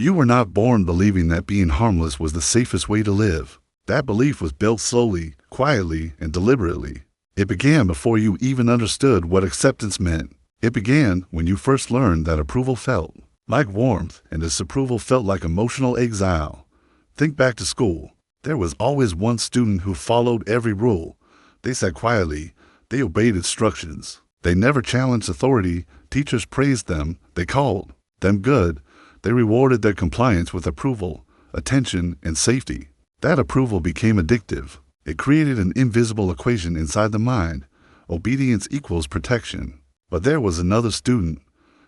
You were not born believing that being harmless was the safest way to live. That belief was built slowly, quietly, and deliberately. It began before you even understood what acceptance meant. It began when you first learned that approval felt like warmth and disapproval felt like emotional exile. Think back to school. There was always one student who followed every rule. They sat quietly. They obeyed instructions. They never challenged authority. Teachers praised them. They called them good. They rewarded their compliance with approval, attention, and safety. That approval became addictive. It created an invisible equation inside the mind. Obedience equals protection. But there was another student,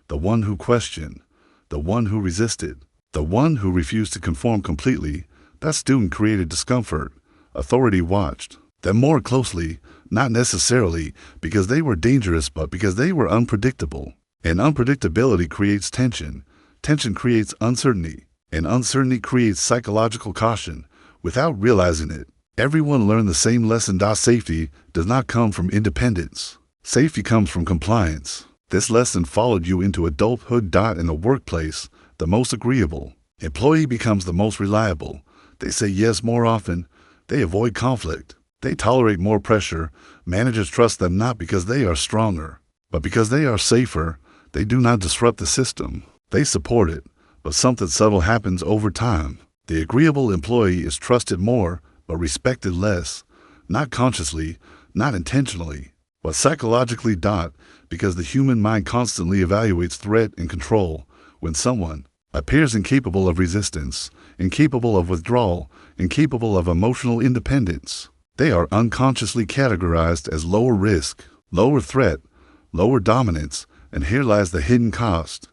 the one who questioned, the one who resisted, the one who refused to conform completely. That student created discomfort. Authority watched them more closely, not necessarily because they were dangerous, but because they were unpredictable. And unpredictability creates tension. Tension creates uncertainty, and uncertainty creates psychological caution. Without realizing it, everyone learned the same lesson. Safety does not come from independence. Safety comes from compliance. This lesson followed you into adulthood. In the workplace, the most agreeable employee becomes the most reliable. They say yes more often. They avoid conflict. They tolerate more pressure. Managers trust them not because they are stronger, but because they are safer. They do not disrupt the system. They support it, but something subtle happens over time. The agreeable employee is trusted more, but respected less. Not consciously, not intentionally, but psychologically. Because the human mind constantly evaluates threat and control. When someone appears incapable of resistance, incapable of withdrawal, incapable of emotional independence, they are unconsciously categorized as lower risk, lower threat, lower dominance, and here lies the hidden cost.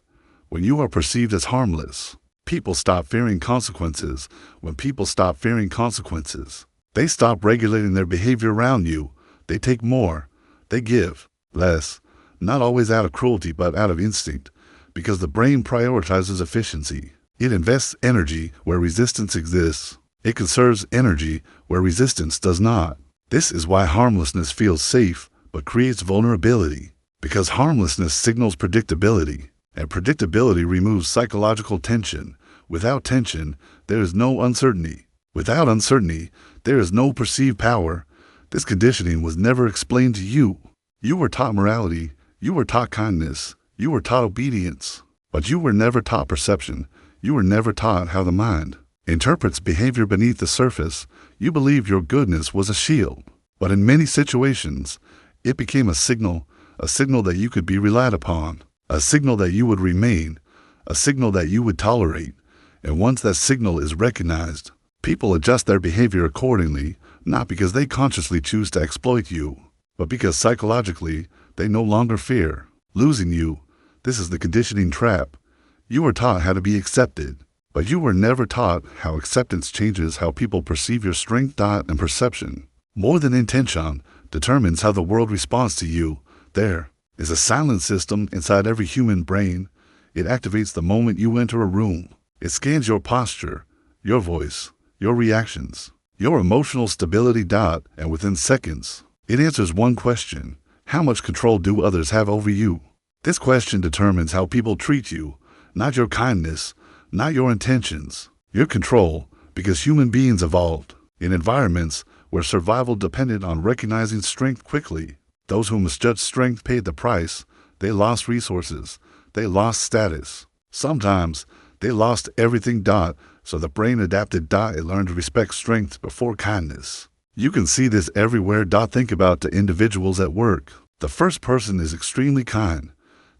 When you are perceived as harmless, people stop fearing consequences. When people stop fearing consequences, they stop regulating their behavior around you. They take more. They give less, not always out of cruelty but out of instinct, because the brain prioritizes efficiency. It invests energy where resistance exists. It conserves energy where resistance does not. This is why harmlessness feels safe but creates vulnerability, because harmlessness signals predictability. And predictability removes psychological tension. Without tension, there is no uncertainty. Without uncertainty, there is no perceived power. This conditioning was never explained to you. You were taught morality. You were taught kindness. You were taught obedience. But you were never taught perception. You were never taught how the mind interprets behavior beneath the surface. You believed your goodness was a shield. But in many situations, it became a signal that you could be relied upon. A signal that you would remain, a signal that you would tolerate. And once that signal is recognized, people adjust their behavior accordingly, not because they consciously choose to exploit you, but because psychologically they no longer fear losing you. This is the conditioning trap. You were taught how to be accepted, but you were never taught how acceptance changes how people perceive your strength. And perception, more than intention, determines how the world responds to you. There is a silent system inside every human brain. It activates the moment you enter a room. It scans your posture, your voice, your reactions, your emotional stability. And within seconds, it answers one question: how much control do others have over you? This question determines how people treat you, not your kindness, not your intentions, your control, because human beings evolved in environments where survival depended on recognizing strength quickly. Those who misjudged strength paid the price. They lost resources. They lost status. Sometimes they lost everything. So the brain adapted. It learned to respect strength before kindness. You can see this everywhere. Think about the individuals at work. The first person is extremely kind.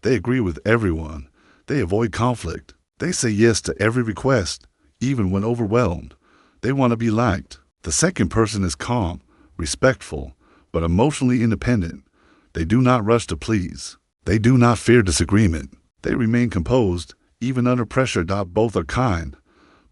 They agree with everyone. They avoid conflict. They say yes to every request, even when overwhelmed. They want to be liked. The second person is calm, respectful, but emotionally independent. They do not rush to please. They do not fear disagreement. They remain composed, even under pressure. Both are kind,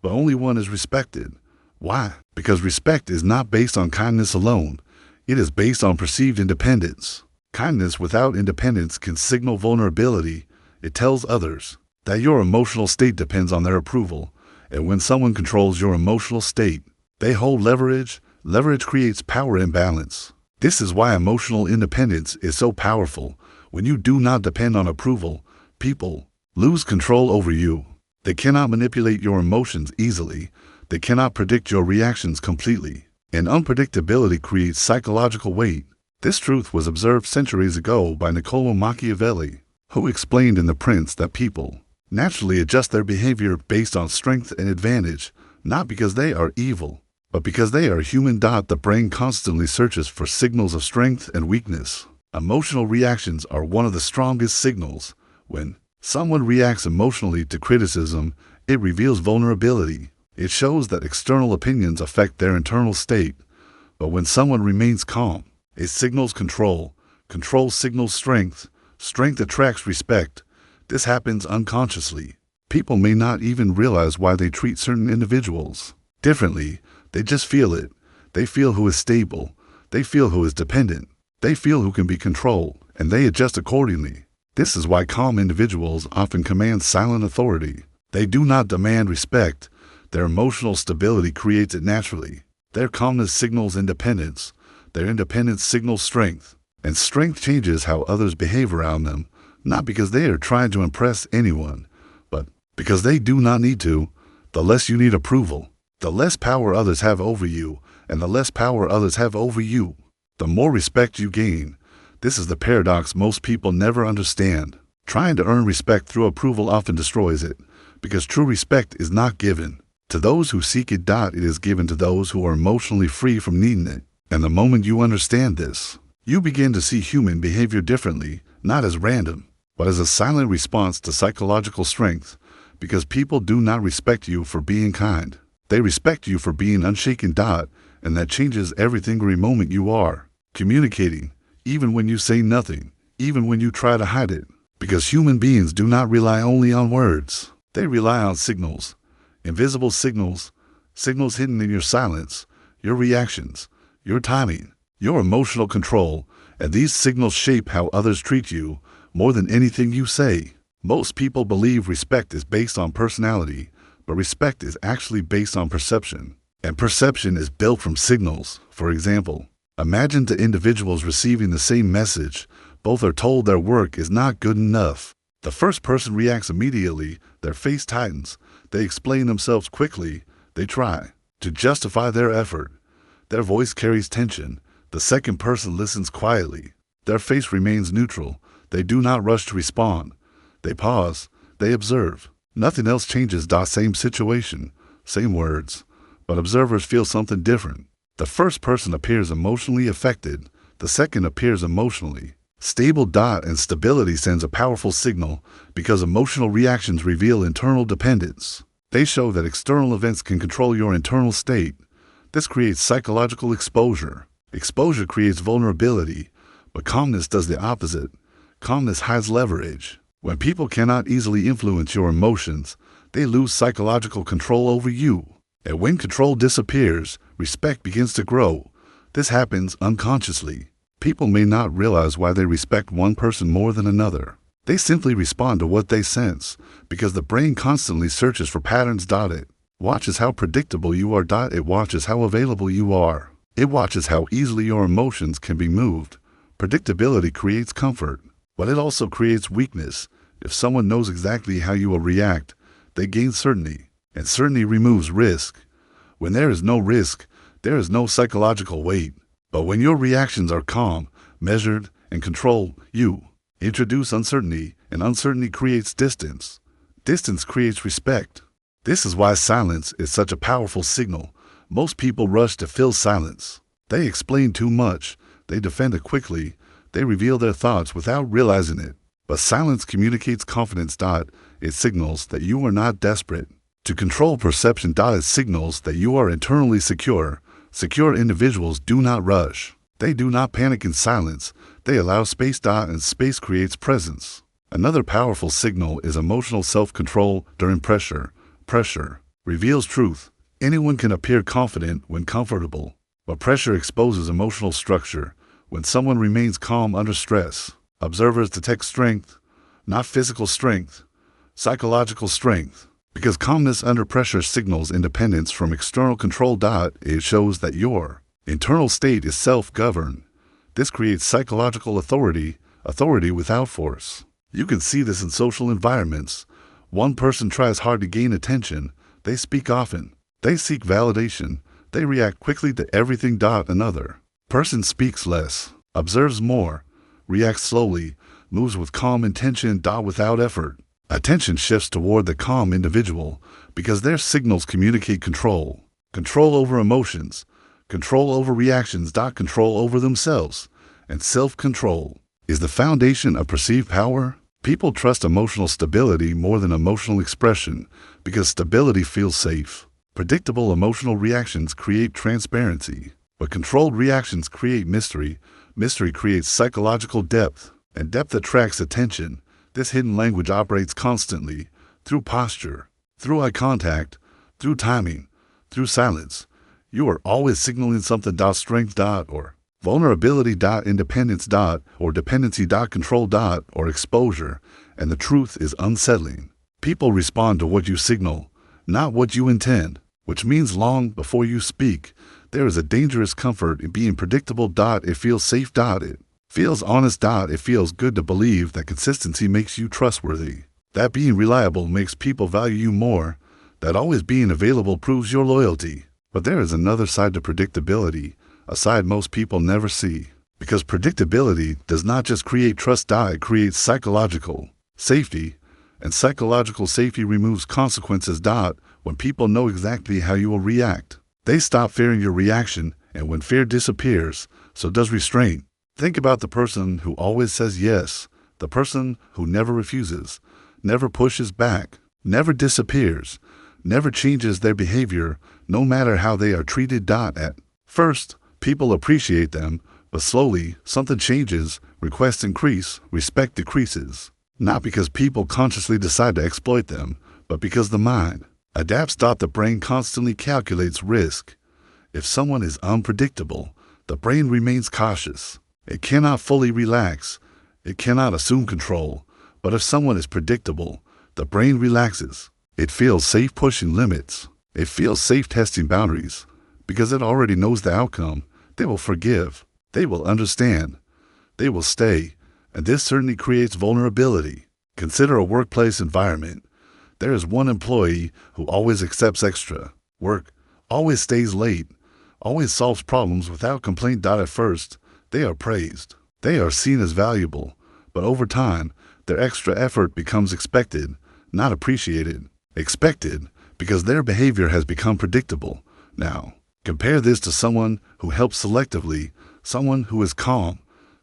but only one is respected. Why? Because respect is not based on kindness alone. It is based on perceived independence. Kindness without independence can signal vulnerability. It tells others that your emotional state depends on their approval. And when someone controls your emotional state, they hold leverage. Leverage creates power imbalance. This is why emotional independence is so powerful. When you do not depend on approval, people lose control over you. They cannot manipulate your emotions easily. They cannot predict your reactions completely. And unpredictability creates psychological weight. This truth was observed centuries ago by Niccolò Machiavelli, who explained in The Prince that people naturally adjust their behavior based on strength and advantage, not because they are evil, but because they are human. The brain constantly searches for signals of strength and weakness. Emotional reactions are one of the strongest signals. When someone reacts emotionally to criticism, it reveals vulnerability. It shows that external opinions affect their internal state. But when someone remains calm, it signals control. Control signals strength. Strength attracts respect. This happens unconsciously. People may not even realize why they treat certain individuals differently. They just feel it. They feel who is stable. They feel who is dependent. They feel who can be controlled, and they adjust accordingly. This is why calm individuals often command silent authority. They do not demand respect. Their emotional stability creates it naturally. Their calmness signals independence. Their independence signals strength. And strength changes how others behave around them, not because they are trying to impress anyone, but because they do not need to. The less you need approval, the less power others have over you, and the less power others have over you, the more respect you gain. This is the paradox most people never understand. Trying to earn respect through approval often destroys it, because true respect is not given to those who seek it. It is given to those who are emotionally free from needing it. And the moment you understand this, you begin to see human behavior differently, not as random, but as a silent response to psychological strength, because people do not respect you for being kind. They respect you for being unshaken. And that changes everything. Every moment you are communicating, even when you say nothing, even when you try to hide it, because human beings do not rely only on words. They rely on signals, invisible signals, signals hidden in your silence, your reactions, your timing, your emotional control, and these signals shape how others treat you more than anything you say. Most people believe respect is based on personality, but respect is actually based on perception. And perception is built from signals. For example, imagine two individuals receiving the same message. Both are told their work is not good enough. The first person reacts immediately. Their face tightens. They explain themselves quickly. They try to justify their effort. Their voice carries tension. The second person listens quietly. Their face remains neutral. They do not rush to respond. They pause. They observe. Nothing else changes. Same situation, same words, but observers feel something different. The first person appears emotionally affected. The second appears emotionally stable. And stability sends a powerful signal because emotional reactions reveal internal dependence. They show that external events can control your internal state. This creates psychological exposure. Exposure creates vulnerability, but calmness does the opposite. Calmness hides leverage. When people cannot easily influence your emotions, they lose psychological control over you. And when control disappears, respect begins to grow. This happens unconsciously. People may not realize why they respect one person more than another. They simply respond to what they sense, because the brain constantly searches for patterns. It watches how predictable you are. It watches how available you are. It watches how easily your emotions can be moved. Predictability creates comfort, but it also creates weakness. If someone knows exactly how you will react, they gain certainty, and certainty removes risk. When there is no risk, there is no psychological weight. But when your reactions are calm, measured, and controlled, you introduce uncertainty, and uncertainty creates distance. Distance creates respect. This is why silence is such a powerful signal. Most people rush to fill silence. They explain too much. They defend it quickly. They reveal their thoughts without realizing it. But silence communicates confidence. It signals that you are not desperate to control perception. It signals that you are internally secure. Secure individuals do not rush. They do not panic in silence. They allow space. And space creates presence. Another powerful signal is emotional self-control during pressure. Pressure reveals truth. Anyone can appear confident when comfortable, but pressure exposes emotional structure. When someone remains calm under stress, observers detect strength, not physical strength, psychological strength. Because calmness under pressure signals independence from external control. It shows that your internal state is self-governed. This creates psychological authority, authority without force. You can see this in social environments. One person tries hard to gain attention. They speak often. They seek validation. They react quickly to everything. Another person speaks less, observes more, reacts slowly, moves with calm intention. Without effort. Attention shifts toward the calm individual because their signals communicate control. Control over emotions, control over reactions. Control over themselves. And self-control is the foundation of perceived power. People trust emotional stability more than emotional expression because stability feels safe. Predictable emotional reactions create transparency, but controlled reactions create mystery. Mystery creates psychological depth, and depth attracts attention. This hidden language operates constantly, through posture, through eye contact, through timing, through silence. You are always signaling something. Strength. Or vulnerability. Independence. Or dependency. Control. Or exposure. And the truth is unsettling. People respond to what you signal, not what you intend, which means long before you speak, there is a dangerous comfort in being predictable. It feels safe. It feels honest. It feels good to believe that consistency makes you trustworthy, that being reliable makes people value you more, that always being available proves your loyalty. But there is another side to predictability, a side most people never see. Because predictability does not just create trust. It creates psychological safety, and psychological safety removes consequences. When people know exactly how you will react, they stop fearing your reaction, and when fear disappears, so does restraint. Think about the person who always says yes, the person who never refuses, never pushes back, never disappears, never changes their behavior, no matter how they are treated. At first, people appreciate them, but slowly, something changes, requests increase, respect decreases. Not because people consciously decide to exploit them, but because the mind adapts. The brain constantly calculates risk. If someone is unpredictable, the brain remains cautious. It cannot fully relax. It cannot assume control. But if someone is predictable, the brain relaxes. It feels safe pushing limits. It feels safe testing boundaries. Because it already knows the outcome. They will forgive. They will understand. They will stay. And this certainly creates vulnerability. Consider a workplace environment. There is one employee who always accepts extra work, always stays late, always solves problems without complaint. At first, they are praised. They are seen as valuable. But over time, their extra effort becomes expected, not appreciated. Expected because their behavior has become predictable. Now, compare this to someone who helps selectively, someone who is calm,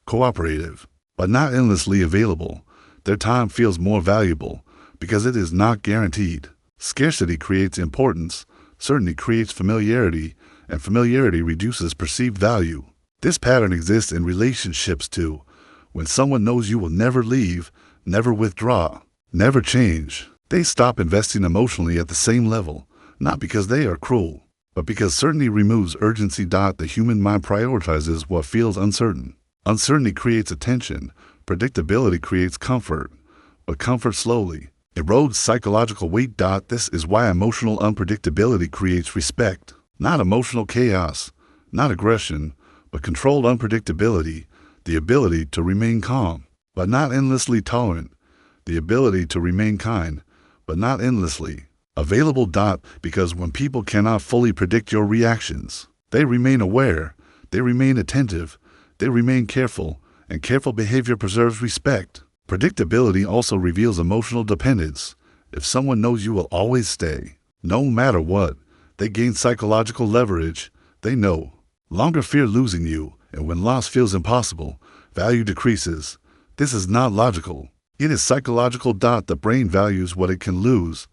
cooperative, but not endlessly available. Their time feels more valuable because it is not guaranteed. Scarcity creates importance, certainty creates familiarity, and familiarity reduces perceived value. This pattern exists in relationships too. When someone knows you will never leave, never withdraw, never change, they stop investing emotionally at the same level, not because they are cruel, but because certainty removes urgency. The human mind prioritizes what feels uncertain. Uncertainty creates attention. Predictability creates comfort, but comfort slowly erodes psychological weight. This is why emotional unpredictability creates respect. Not emotional chaos, not aggression, but controlled unpredictability, the ability to remain calm, but not endlessly tolerant, the ability to remain kind, but not endlessly available. Because when people cannot fully predict your reactions, they remain aware, they remain attentive, they remain careful, and careful behavior preserves respect. Predictability also reveals emotional dependence. If someone knows you will always stay, no matter what, they gain psychological leverage. They no longer fear losing you, and when loss feels impossible, value decreases. This is not logical. It is psychological. The brain values what it can lose,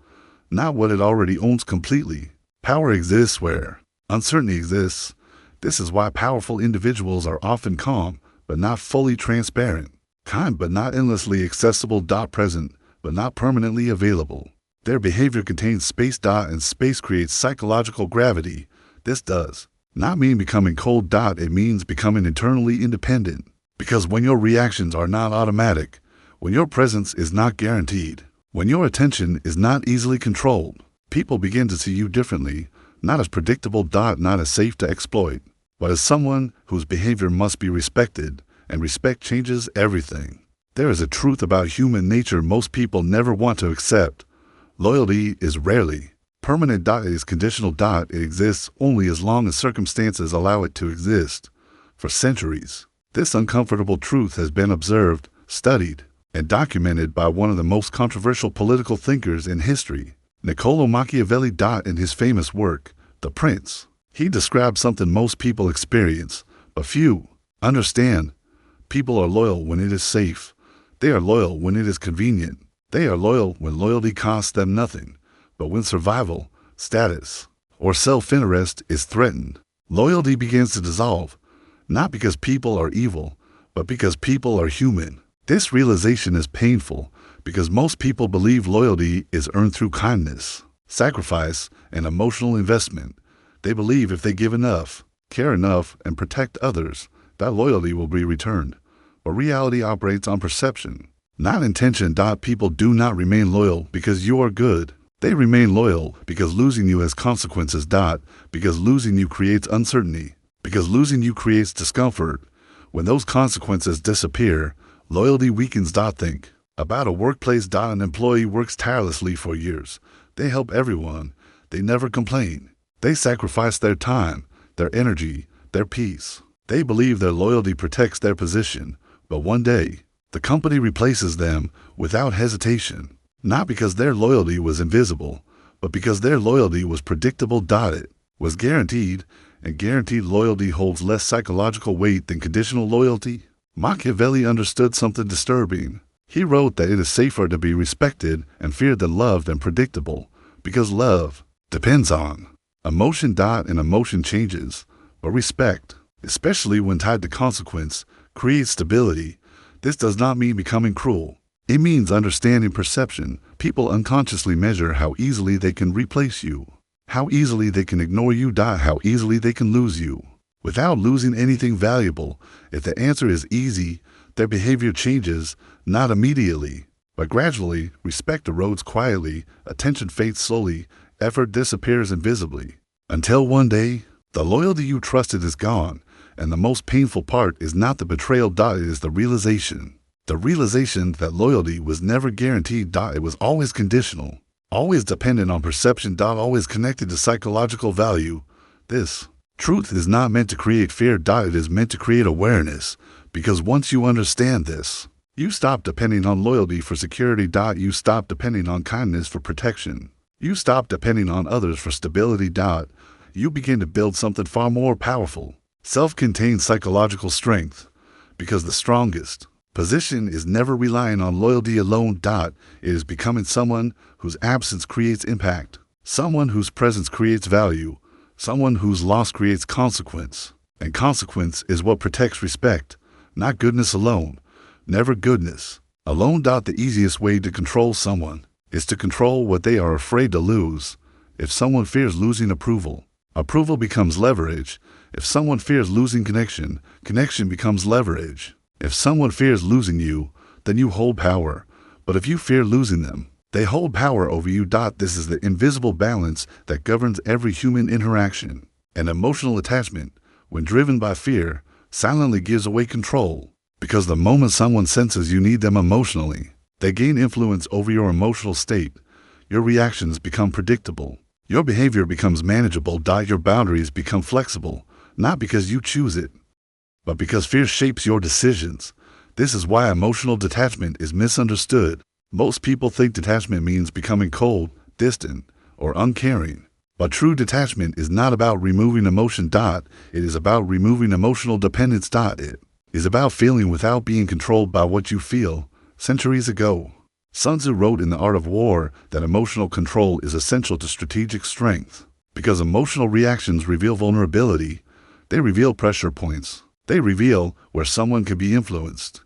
not what it already owns completely. Power exists where uncertainty exists. This is why powerful individuals are often calm, but not fully transparent. Kind but not endlessly accessible. Present but not permanently available. Their behavior contains space. And space creates psychological gravity. This does not mean becoming cold. It means becoming internally independent. Because when your reactions are not automatic, when your presence is not guaranteed, when your attention is not easily controlled, people begin to see you differently, not as predictable. Not as safe to exploit, but as someone whose behavior must be respected. And respect changes everything. There is a truth about human nature most people never want to accept. Loyalty is rarely permanent. It is conditional. It exists only as long as circumstances allow it to exist. For centuries, this uncomfortable truth has been observed, studied, and documented by one of the most controversial political thinkers in history, Niccolò Machiavelli. In his famous work, The Prince, he described something most people experience, but few understand. People are loyal when it is safe. They are loyal when it is convenient. They are loyal when loyalty costs them nothing, but when survival, status, or self-interest is threatened, loyalty begins to dissolve, not because people are evil, but because people are human. This realization is painful because most people believe loyalty is earned through kindness, sacrifice, and emotional investment. They believe if they give enough, care enough, and protect others, that loyalty will be returned. But reality operates on perception, not intention. People do not remain loyal because you are good. They remain loyal because losing you has consequences. Because losing you creates uncertainty. Because losing you creates discomfort. When those consequences disappear, loyalty weakens. Think about a workplace. An employee works tirelessly for years. They help everyone. They never complain. They sacrifice their time, their energy, their peace. They believe their loyalty protects their position. But one day, the company replaces them without hesitation. Not because their loyalty was invisible, but because their loyalty was predictable. It was guaranteed, and guaranteed loyalty holds less psychological weight than conditional loyalty. Machiavelli understood something disturbing. He wrote that it is safer to be respected and feared than loved and predictable, because love depends on emotion. And emotion changes, but respect, especially when tied to consequence, creates stability. This does not mean becoming cruel. It means understanding perception. People unconsciously measure how easily they can replace you, how easily they can ignore you. How easily they can lose you without losing anything valuable. If the answer is easy, their behavior changes, not immediately, but gradually. Respect erodes quietly, attention fades slowly, effort disappears invisibly, until one day, the loyalty you trusted is gone. And the most painful part is not the betrayal. It is the realization. The realization that loyalty was never guaranteed. It was always conditional, always dependent on perception. Always connected to psychological value. This truth is not meant to create fear. It is meant to create awareness. Because once you understand this, you stop depending on loyalty for security. You stop depending on kindness for protection. You stop depending on others for stability. You begin to build something far more powerful. Self-contained psychological strength, because the strongest position is never relying on loyalty alone. It is becoming someone whose absence creates impact, someone whose presence creates value, someone whose loss creates consequence. And consequence is what protects respect, not goodness alone, never goodness alone. The easiest way to control someone is to control what they are afraid to lose. If someone fears losing approval, approval becomes leverage. If someone fears losing connection, connection becomes leverage. If someone fears losing you, then you hold power. But if you fear losing them, they hold power over you. This is the invisible balance that governs every human interaction. An emotional attachment, when driven by fear, silently gives away control. Because the moment someone senses you need them emotionally, they gain influence over your emotional state. Your reactions become predictable. Your behavior becomes manageable. Your boundaries become flexible. Not because you choose it, but because fear shapes your decisions. This is why emotional detachment is misunderstood. Most people think detachment means becoming cold, distant, or uncaring. But true detachment is not about removing emotion. It is about removing emotional dependence. It is about feeling without being controlled by what you feel. Centuries ago, Sun Tzu wrote in The Art of War that emotional control is essential to strategic strength. Because emotional reactions reveal vulnerability. They reveal pressure points. They reveal where someone can be influenced.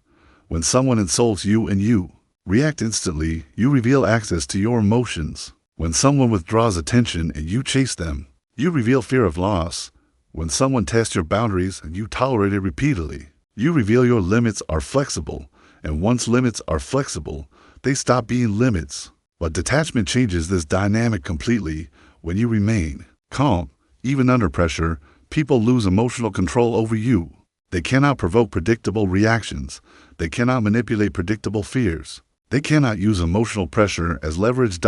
When someone insults you and you react instantly, you reveal access to your emotions. When someone withdraws attention and you chase them, you reveal fear of loss. When someone tests your boundaries and you tolerate it repeatedly, you reveal your limits are flexible. And once limits are flexible, they stop being limits. But detachment changes this dynamic completely. When you remain calm, even under pressure, people lose emotional control over you. They cannot provoke predictable reactions. They cannot manipulate predictable fears. They cannot use emotional pressure as leverage.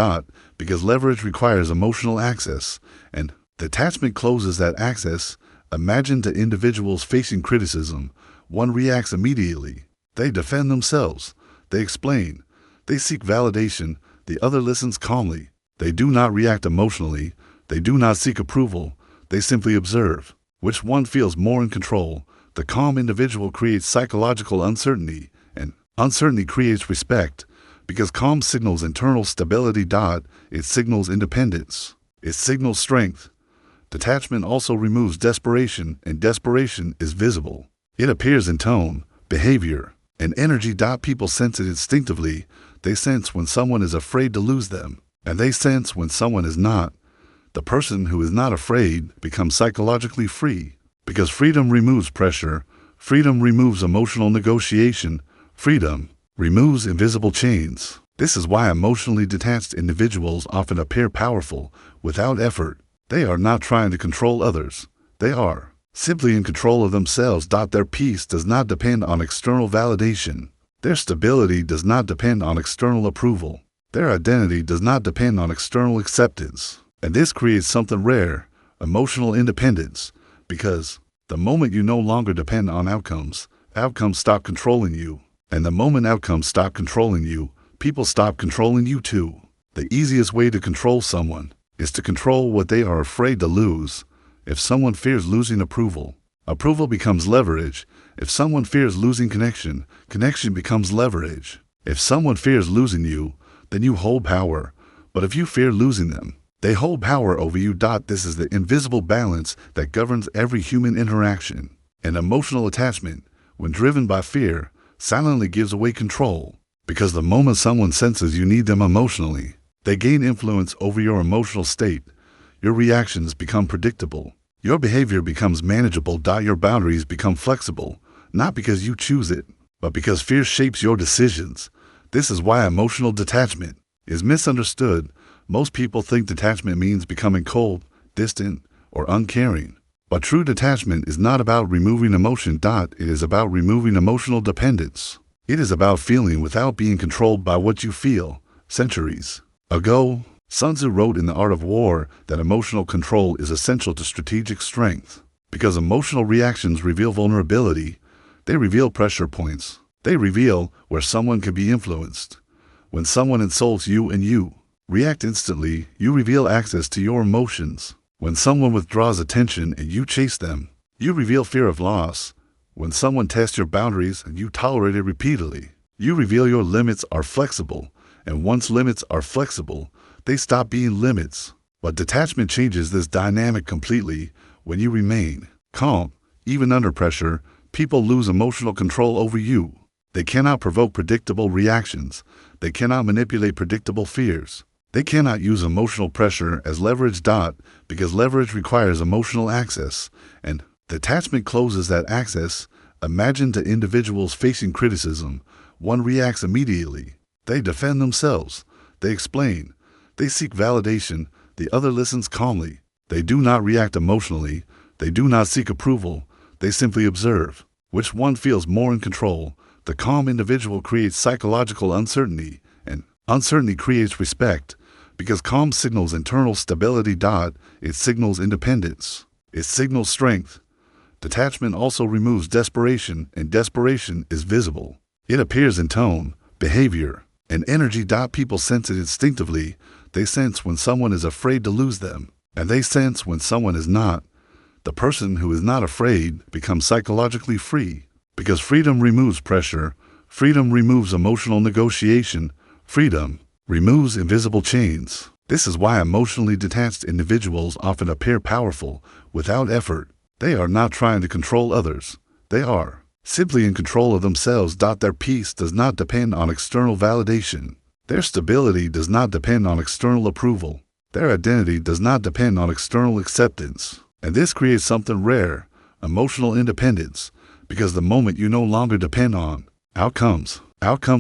Because leverage requires emotional access, and detachment closes that access. Imagine the individuals facing criticism. One reacts immediately. They defend themselves. They explain. They seek validation. The other listens calmly. They do not react emotionally. They do not seek approval. They simply observe. Which one feels more in control? The calm individual creates psychological uncertainty, and uncertainty creates respect. Because calm signals internal stability. It signals independence. It signals strength. Detachment also removes desperation, and desperation is visible. It appears in tone, behavior, and energy. People sense it instinctively. They sense when someone is afraid to lose them, and they sense when someone is not. The person who is not afraid becomes psychologically free. Because freedom removes pressure, freedom removes emotional negotiation, freedom removes invisible chains. This is why emotionally detached individuals often appear powerful without effort. They are not trying to control others. They are simply in control of themselves. Their peace does not depend on external validation. Their stability does not depend on external approval. Their identity does not depend on external acceptance. And this creates something rare, emotional independence. Because the moment you no longer depend on outcomes, outcomes stop controlling you. And the moment outcomes stop controlling you, people stop controlling you too. The easiest way to control someone is to control what they are afraid to lose. If someone fears losing approval, approval becomes leverage. If someone fears losing connection, connection becomes leverage. If someone fears losing you, then you hold power. But if you fear losing them, they hold power over you. This is the invisible balance that governs every human interaction. An emotional attachment, when driven by fear, silently gives away control. Because the moment someone senses you need them emotionally, they gain influence over your emotional state. Your reactions become predictable. Your behavior becomes manageable. Your boundaries become flexible, not because you choose it, but because fear shapes your decisions. This is why emotional detachment is misunderstood. Most people think detachment means becoming cold, distant, or uncaring. But true detachment is not about removing emotion. It is about removing emotional dependence. It is about feeling without being controlled by what you feel. Centuries ago, Sun Tzu wrote in The Art of War that emotional control is essential to strategic strength. Because emotional reactions reveal vulnerability, they reveal pressure points. They reveal where someone can be influenced. When someone insults you and you react instantly, you reveal access to your emotions. When someone withdraws attention and you chase them, you reveal fear of loss. When someone tests your boundaries and you tolerate it repeatedly, you reveal your limits are flexible. And once limits are flexible, they stop being limits. But detachment changes this dynamic completely. When you remain calm, even under pressure, people lose emotional control over you. They cannot provoke predictable reactions. They cannot manipulate predictable fears. They cannot use emotional pressure as leverage. Because leverage requires emotional access, and detachment closes that access. Imagine the individuals facing criticism. One reacts immediately. They defend themselves. They explain. They seek validation. The other listens calmly. They do not react emotionally. They do not seek approval. They simply observe. Which one feels more in control? The calm individual creates psychological uncertainty, and uncertainty creates respect. Because calm signals internal stability. It signals independence. It signals strength. Detachment also removes desperation, and desperation is visible. It appears in tone, behavior, and energy. People sense it instinctively. They sense when someone is afraid to lose them, and they sense when someone is not. The person who is not afraid becomes psychologically free. Because freedom removes pressure, freedom removes emotional negotiation, freedom removes invisible chains. This is why emotionally detached individuals often appear powerful without effort. They are not trying to control others. They are simply in control of themselves. Their peace does not depend on external validation. Their stability does not depend on external approval. Their identity does not depend on external acceptance. And this creates something rare, emotional independence. Because the moment you no longer depend on outcomes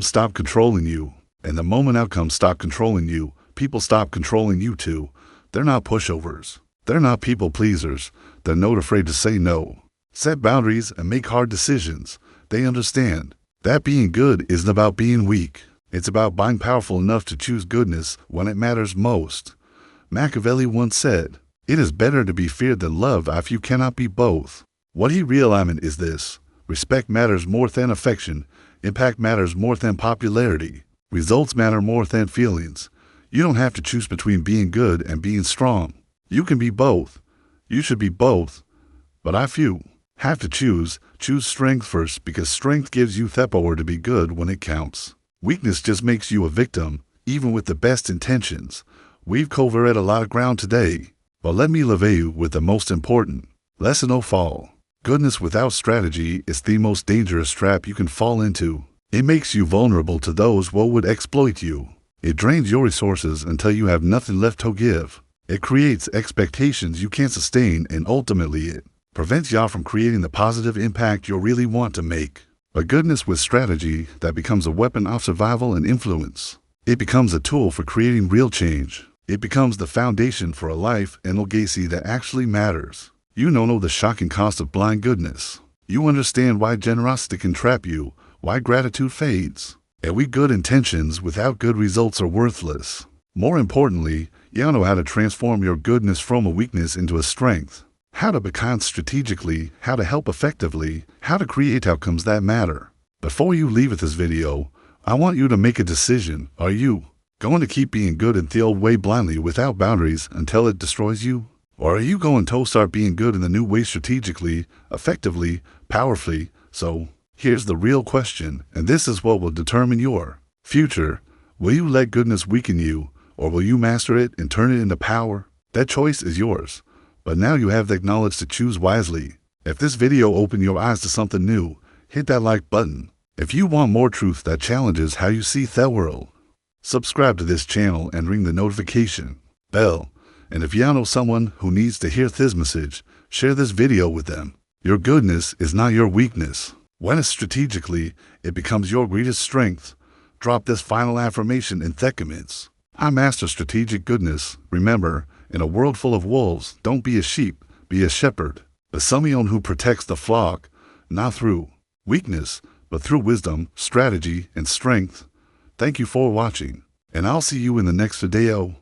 stop controlling you. And the moment outcomes stop controlling you, people stop controlling you too. They're not pushovers. They're not people pleasers. They're not afraid to say no, set boundaries, and make hard decisions. They understand that being good isn't about being weak. It's about being powerful enough to choose goodness when it matters most. Machiavelli once said, "It is better to be feared than loved if you cannot be both." What he realized is this: respect matters more than affection, impact matters more than popularity, results matter more than feelings. You don't have to choose between being good and being strong. You can be both. You should be both. But if you have to choose strength first, because strength gives you the power to be good when it counts. Weakness just makes you a victim, even with the best intentions. We've covered a lot of ground today, but let me leave you with the most important lesson of all. Goodness without strategy is the most dangerous trap you can fall into. It makes you vulnerable to those who would exploit you. It drains your resources until you have nothing left to give. It creates expectations you can't sustain, and ultimately it prevents you from creating the positive impact you really want to make. But goodness with strategy, that becomes a weapon of survival and influence. It becomes a tool for creating real change. It becomes the foundation for a life and legacy that actually matters. You know the shocking cost of blind goodness. You understand why generosity can trap you, why gratitude fades. And we good intentions without good results are worthless. More importantly, you know how to transform your goodness from a weakness into a strength. How to be kind strategically, how to help effectively, how to create outcomes that matter. Before you leave with this video, I want you to make a decision. Are you going to keep being good in the old way blindly without boundaries until it destroys you? Or are you going to start being good in the new way strategically, effectively, powerfully? So, here's the real question, and this is what will determine your future. Will you let goodness weaken you, or will you master it and turn it into power? That choice is yours. But now you have the knowledge to choose wisely. If this video opened your eyes to something new, hit that like button. If you want more truth that challenges how you see the world, subscribe to this channel and ring the notification bell. And if you know someone who needs to hear this message, share this video with them. Your goodness is not your weakness. When it's strategically, it becomes your greatest strength. Drop this final affirmation in the comments. I master strategic goodness. Remember, in a world full of wolves, don't be a sheep, be a shepherd. Be someone who protects the flock, not through weakness, but through wisdom, strategy, and strength. Thank you for watching, and I'll see you in the next video.